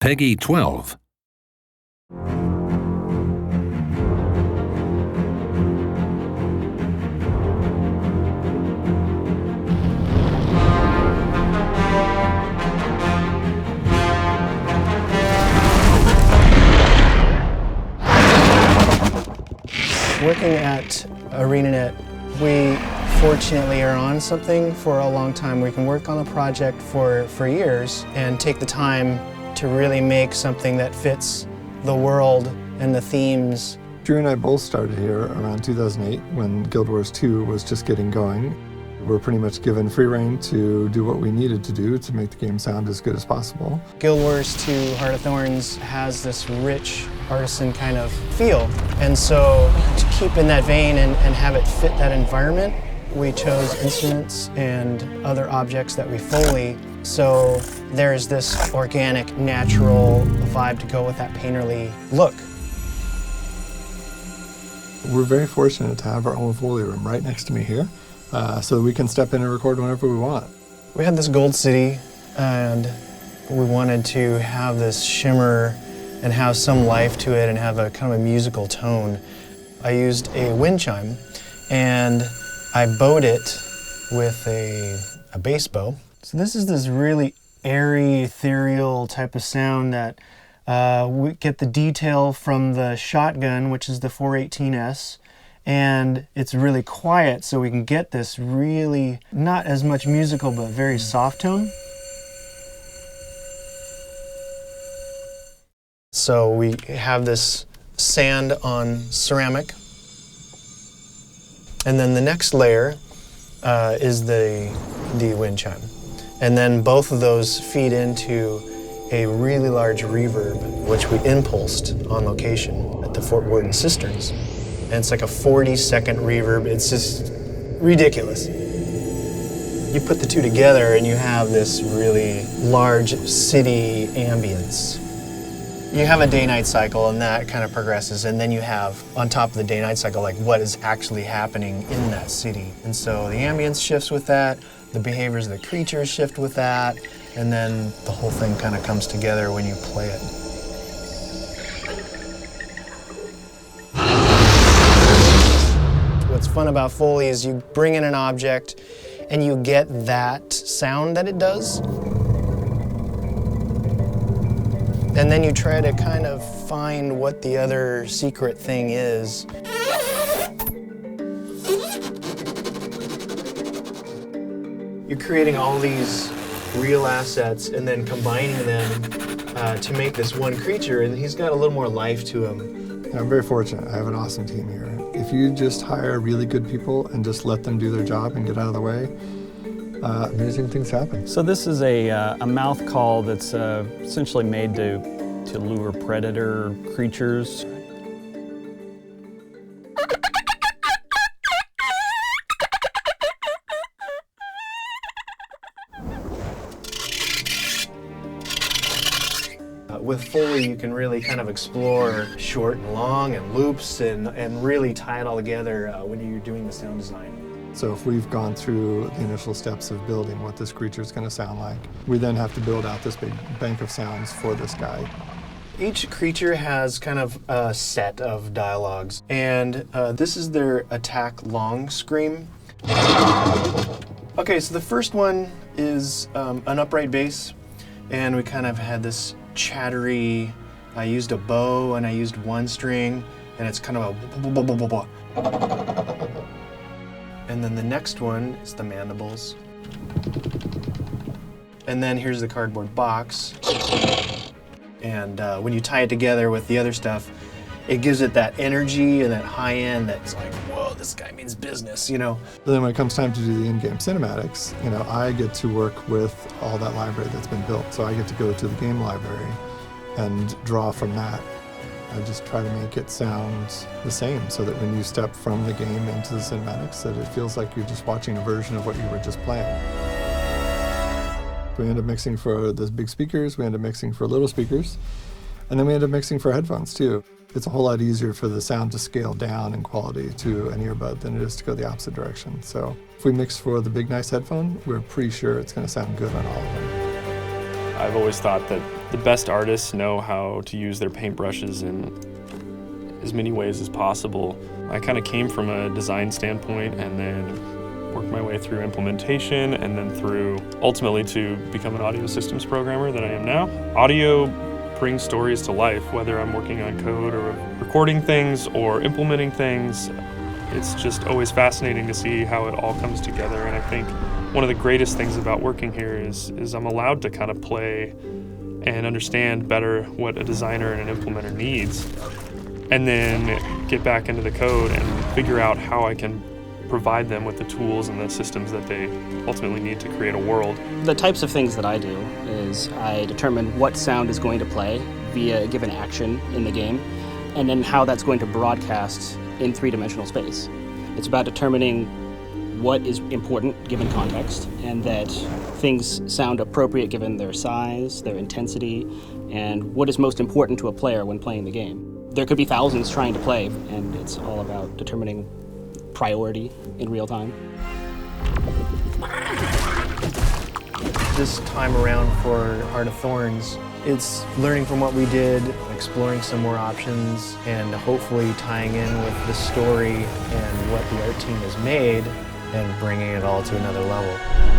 Peggy 12. Working at ArenaNet, we fortunately are on something for a long time. We can work on a project for years and take the time to really make something that fits the world and the themes. Drew and I both started here around 2008 when Guild Wars 2 was just getting going. We're pretty much given free rein to do what we needed to do to make the game sound as good as possible. Guild Wars 2 Heart of Thorns has this rich artisan kind of feel. And so to keep in that vein and have it fit that environment, we chose instruments and other objects that we Foley. So there's this organic, natural vibe to go with that painterly look. We're very fortunate to have our own Foley room right next to me here, so that we can step in and record whenever we want. We had this gold city, and we wanted to have this shimmer and have some life to it and have a kind of a musical tone. I used a wind chime, and I bowed it with a bass bow. So this is this really airy, ethereal type of sound that we get the detail from the shotgun, which is the 418S, and it's really quiet, so we can get this really, not as much musical, but very soft tone. So we have this sand on ceramic, and then the next layer is the wind chime. And then both of those feed into a really large reverb, which we impulsed on location at the Fort Worden Cisterns. And it's like a 40-second reverb. It's just ridiculous. You put the two together and you have this really large city ambience. You have a day-night cycle and that kind of progresses, and then you have, on top of the day-night cycle, like what is actually happening in that city. And so the ambience shifts with that, the behaviors of the creatures shift with that, and then the whole thing kind of comes together when you play it. What's fun about Foley is you bring in an object and you get that sound that it does. And then you try to kind of find what the other secret thing is. You're creating all these real assets and then combining them to make this one creature, and he's got a little more life to him. I'm very fortunate. I have an awesome team here. If you just hire really good people and just let them do their job and get out of the way, amazing things happen. So this is a mouth call that's essentially made to lure predator creatures. With Foley, you can really kind of explore short and long and loops and really tie it all together when you're doing the sound design. So if we've gone through the initial steps of building what this creature is going to sound like, we then have to build out this big bank of sounds for this guy. Each creature has kind of a set of dialogues, and this is their attack long scream. Okay, so the first one is an upright bass, and we kind of had this chattery, I used a bow and I used one string, and it's kind of a and then the next one is the mandibles. And then here's the cardboard box. And when you tie it together with the other stuff, it gives it that energy and that high end that's like, whoa, this guy means business, you know? But then when it comes time to do the in-game cinematics, you know, I get to work with all that library that's been built. So I get to go to the game library and draw from that. I just try to make it sound the same so that when you step from the game into the cinematics, that it feels like you're just watching a version of what you were just playing. We end up mixing for the big speakers, we end up mixing for little speakers, and then we end up mixing for headphones too. It's a whole lot easier for the sound to scale down in quality to an earbud than it is to go the opposite direction. So if we mix for the big nice headphone, we're pretty sure it's going to sound good on all of them. I've always thought that The best artists know how to use their paintbrushes in as many ways as possible. I kind of came from a design standpoint and then worked my way through implementation and then through ultimately to become an audio systems programmer that I am now. Audio brings stories to life, whether I'm working on code or recording things or implementing things. It's just always fascinating to see how it all comes together, and I think one of the greatest things about working here is I'm allowed to kind of play and understand better what a designer and an implementer needs, and then get back into the code and figure out how I can provide them with the tools and the systems that they ultimately need to create a world. The types of things that I do is I determine what sound is going to play via a given action in the game, and then how that's going to broadcast in three-dimensional space. It's about determining what is important given context, and that things sound appropriate given their size, their intensity, and what is most important to a player when playing the game. There could be thousands trying to play, and it's all about determining priority in real time. This time around for Art of Thorns, it's learning from what we did, exploring some more options, and hopefully tying in with the story and what the art team has made and bringing it all to another level.